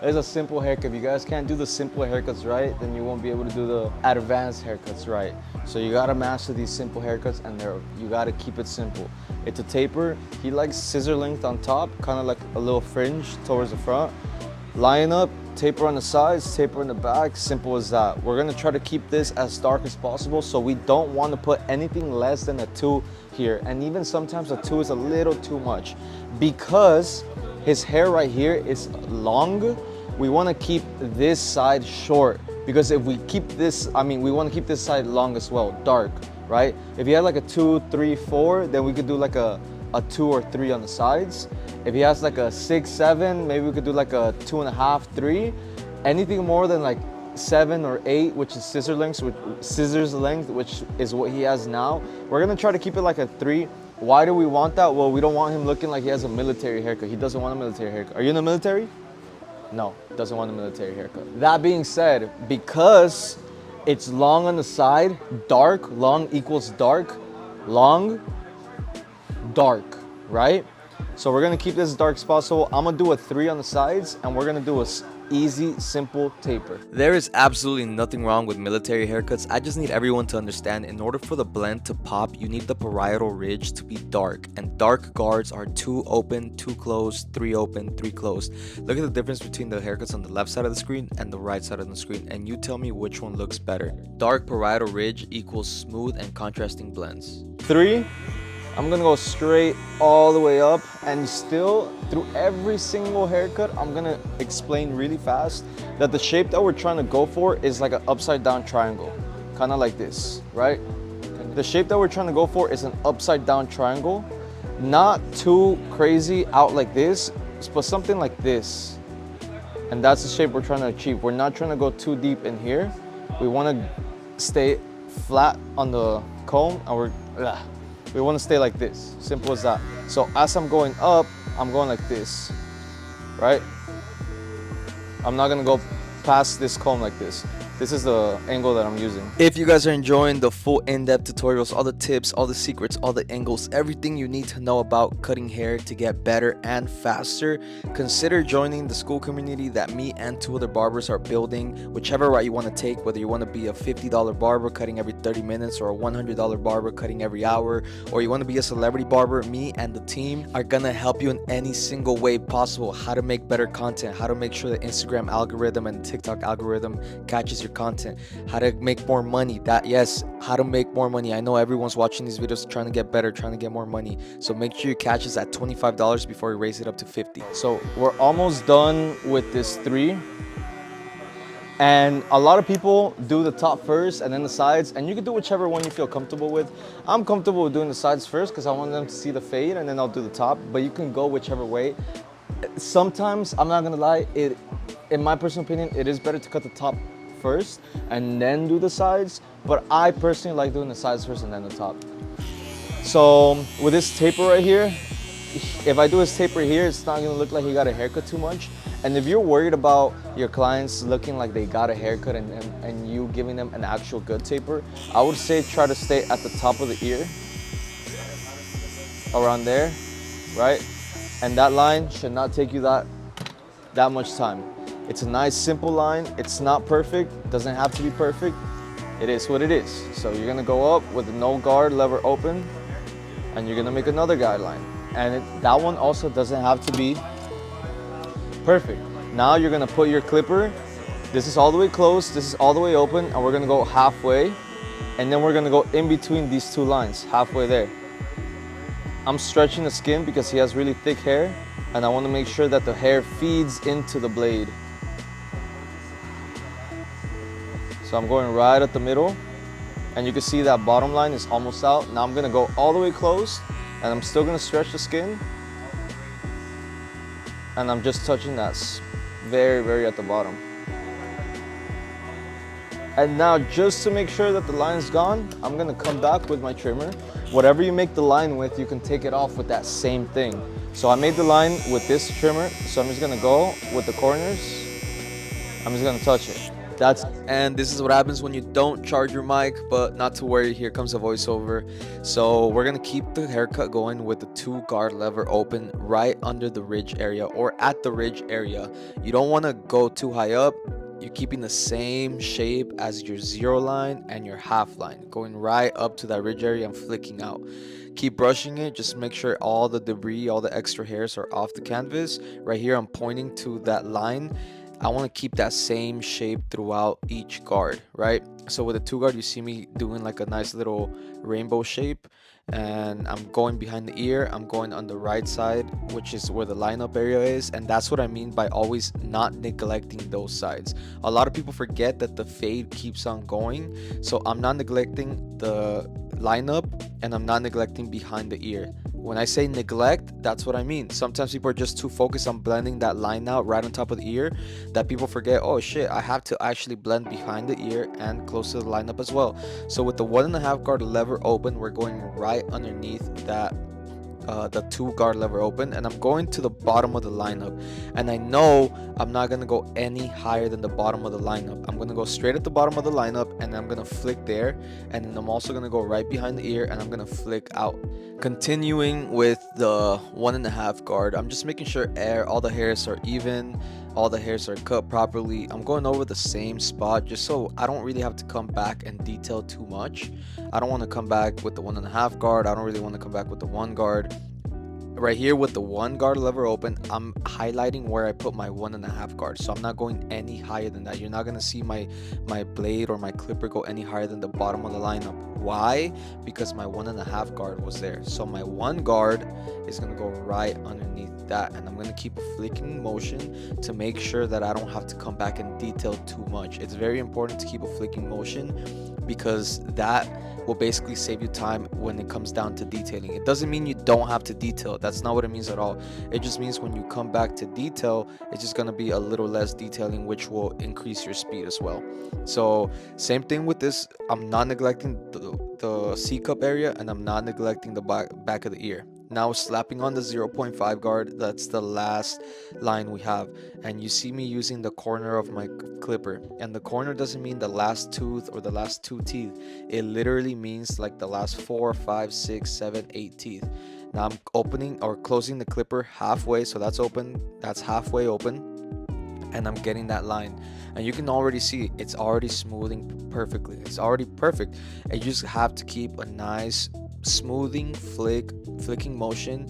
It's a simple haircut. If you guys can't do the simple haircuts right, then you won't be able to do the advanced haircuts right. So you gotta master these simple haircuts, and you gotta keep it simple. It's a taper. He likes scissor length on top, kind of like a little fringe towards the front. Line up, taper on the sides, taper in the back, simple as that. We're gonna try to keep this as dark as possible, so we don't want to put anything less than a 2 here. And even sometimes a 2 is a little too much. Because his hair right here is long, we want to keep this side short. Because if we keep this, we want to keep this side long as well, dark, right? If you had like a 2, 3, 4, then we could do like a 2 or 3 on the sides. If he has like a 6, 7, maybe we could do like a 2.5, 3. Anything more than like 7 or 8, which is scissors length, which is what he has now, we're gonna try to keep it like a 3. Why do we want that? Well, we don't want him looking like he has a military haircut. He doesn't want a military haircut. Are you in the military? No, doesn't want a military haircut. That being said, because it's long on the side, dark, long equals dark, long, dark, right? So we're gonna keep this as dark as possible. I'm gonna do a 3 on the sides, and we're gonna do a easy, simple taper. There is absolutely nothing wrong with military haircuts. I just need everyone to understand, in order for the blend to pop, you need the parietal ridge to be dark, and dark guards are 2 open, 2 closed, 3 open, 3 closed. Look at the difference between the haircuts on the left side of the screen and the right side of the screen, and you tell me which one looks better. Dark parietal ridge equals smooth and contrasting blends. 3, I'm gonna go straight all the way up, and still through every single haircut, I'm gonna explain really fast that the shape that we're trying to go for is like an upside down triangle, kind of like this, right? The shape that we're trying to go for is an upside down triangle, not too crazy out like this, but something like this. And that's the shape we're trying to achieve. We're not trying to go too deep in here. We want to stay flat on the comb, and we want to stay like this, simple as that. So as I'm going up, I'm going like this, right? I'm not gonna go past this comb like this. This is the angle that I'm using. If you guys are enjoying the full in-depth tutorials, all the tips, all the secrets, all the angles, everything you need to know about cutting hair to get better and faster, consider joining the school community that me and 2 other barbers are building. Whichever route you want to take, whether you want to be a $50 barber cutting every 30 minutes or a $100 barber cutting every hour, or you want to be a celebrity barber, me and the team are gonna help you in any single way possible. How to make better content, how to make sure the Instagram algorithm and the TikTok algorithm catches your content, how to make more money. How to make more money. I know everyone's watching these videos trying to get better, trying to get more money, so make sure you catch us at $25 before we raise it up to $50. So we're almost done with this 3, and a lot of people do the top first and then the sides, and you can do whichever one you feel comfortable with. I'm comfortable with doing the sides first because I want them to see the fade, and then I'll do the top, but you can go whichever way. Sometimes, I'm not gonna lie, in my personal opinion, it is better to cut the top first and then do the sides, but I personally like doing the sides first and then the top. So with this taper right here, if I do his taper here, it's not gonna look like he got a haircut too much. And if you're worried about your clients looking like they got a haircut and you giving them an actual good taper, I would say try to stay at the top of the ear, around there, right? And that line should not take you that much time. It's a nice simple line. It's not perfect, doesn't have to be perfect. It is what it is. So you're gonna go up with the no guard lever open, and you're gonna make another guideline. And that one also doesn't have to be perfect. Now you're gonna put your clipper. This is all the way closed, this is all the way open, and we're gonna go halfway. And then we're gonna go in between these 2 lines, halfway there. I'm stretching the skin because he has really thick hair, and I wanna make sure that the hair feeds into the blade. So I'm going right at the middle, and you can see that bottom line is almost out. Now I'm gonna go all the way close, and I'm still gonna stretch the skin, and I'm just touching that very, very at the bottom. And now, just to make sure that the line is gone, I'm gonna come back with my trimmer. Whatever you make the line with, you can take it off with that same thing. So I made the line with this trimmer, so I'm just gonna go with the corners. I'm just gonna touch it. That's And this is what happens when you don't charge your mic, but not to worry, here comes a voiceover. So we're gonna keep the haircut going with the 2 guard lever open right under the ridge area or at the ridge area. You don't wanna go too high up. You're keeping the same shape as your 0 line and your half line, going right up to that ridge area and flicking out. Keep brushing it, just make sure all the debris, all the extra hairs are off the canvas. Right here, I'm pointing to that line. I want to keep that same shape throughout each guard, right? So with the 2 guard, you see me doing like a nice little rainbow shape, and I'm going behind the ear. I'm going on the right side, which is where the lineup area is, and that's what I mean by always not neglecting those sides. A lot of people forget that the fade keeps on going, so I'm not neglecting the lineup and I'm not neglecting behind the ear. When I say neglect, that's what I mean. Sometimes people are just too focused on blending that line out right on top of the ear that people forget, oh shit, I have to actually blend behind the ear and close to the lineup as well. So with the 1.5 guard lever open, we're going right underneath that the 2 guard lever open, and I'm going to the bottom of the lineup, and I know I'm not gonna go any higher than the bottom of the lineup. I'm gonna go straight at the bottom of the lineup, and I'm gonna flick there, and then I'm also gonna go right behind the ear and I'm gonna flick out. Continuing with the 1.5 guard, I'm just making sure all the hairs are even, all the hairs are cut properly. I'm going over the same spot just so I don't really have to come back and detail too much. I don't want to come back with the 1.5 guard. I don't really want to come back with the 1 guard. Right here with the 1 guard lever open, I'm highlighting where I put my 1.5 guard, so I'm not going any higher than that. You're not gonna see my blade or my clipper go any higher than the bottom of the lineup. Why? Because my 1.5 guard was there. So my 1 guard is gonna go right underneath that, and I'm gonna keep a flicking motion to make sure that I don't have to come back and detail too much. It's very important to keep a flicking motion because that will basically save you time when it comes down to detailing. It doesn't mean you don't have to detail. That's not what it means at all. It just means when you come back to detail, it's just going to be a little less detailing, which will increase your speed as well. So same thing with this. I'm not neglecting the C cup area, and I'm not neglecting the back of the ear. Now slapping on the 0.5 guard, that's the last line we have, and you see me using the corner of my clipper, and the corner doesn't mean the last tooth or the last 2 teeth. It literally means like the last 4, 5, 6, 7, 8 teeth. Now I'm opening or closing the clipper halfway, so that's open, that's halfway open, and I'm getting that line, and you can already see it's already smoothing perfectly. It's already perfect, and you just have to keep a nice smoothing flicking motion,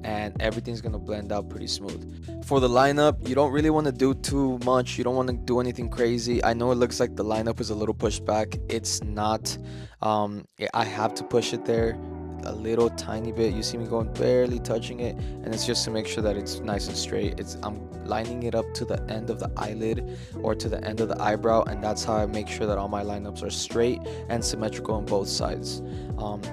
and everything's gonna blend out pretty smooth. For the lineup, you don't really want to do too much. You don't want to do anything crazy. I know it looks like the lineup is a little pushed back. It's not. I have to push it there a little tiny bit. You see me going barely touching it, and it's just to make sure that it's nice and straight. I'm lining it up to the end of the eyelid or to the end of the eyebrow, and that's how I make sure that all my lineups are straight and symmetrical on both sides.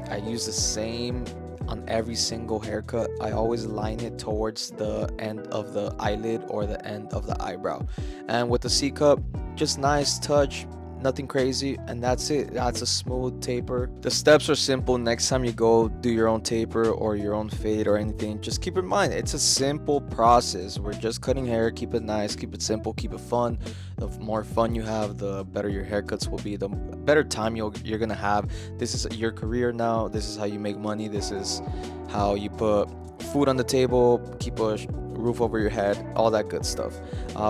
I use the same on every single haircut. I always line it towards the end of the eyelid or the end of the eyebrow. And with the C cup, just nice touch, nothing crazy, and that's it. That's a smooth taper. The steps are simple. Next time you go do your own taper or your own fade or anything, just keep in mind it's a simple process. We're just cutting hair. Keep it nice, keep it simple, keep it fun. The more fun you have, the better your haircuts will be, the better time you're gonna have. This is your career now. This is how you make money. This is how you put food on the table, keep a roof over your head, all that good stuff.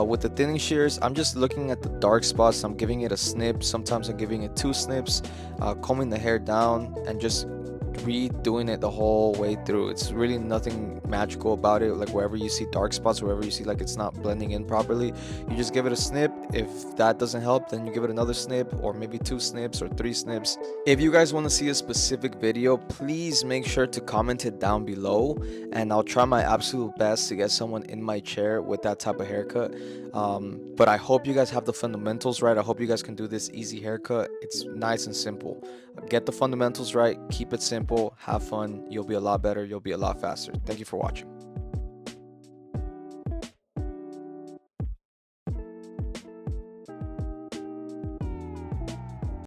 With the thinning shears, I'm just looking at the dark spots. I'm giving it a snip. Sometimes I'm giving it 2 snips, combing the hair down, and just redoing it the whole way through. It's really nothing magical about it. Like wherever you see dark spots, wherever you see like it's not blending in properly, you just give it a snip. If that doesn't help, then you give it another snip, or maybe 2 snips or 3 snips. If you guys want to see a specific video, please make sure to comment it down below, and I'll try my absolute best to get someone in my chair with that type of haircut. But I hope you guys have the fundamentals right. I hope you guys can do this easy haircut. It's nice and simple. Get the fundamentals right, keep it simple, have fun. You'll be a lot better, you'll be a lot faster. Thank you for watching.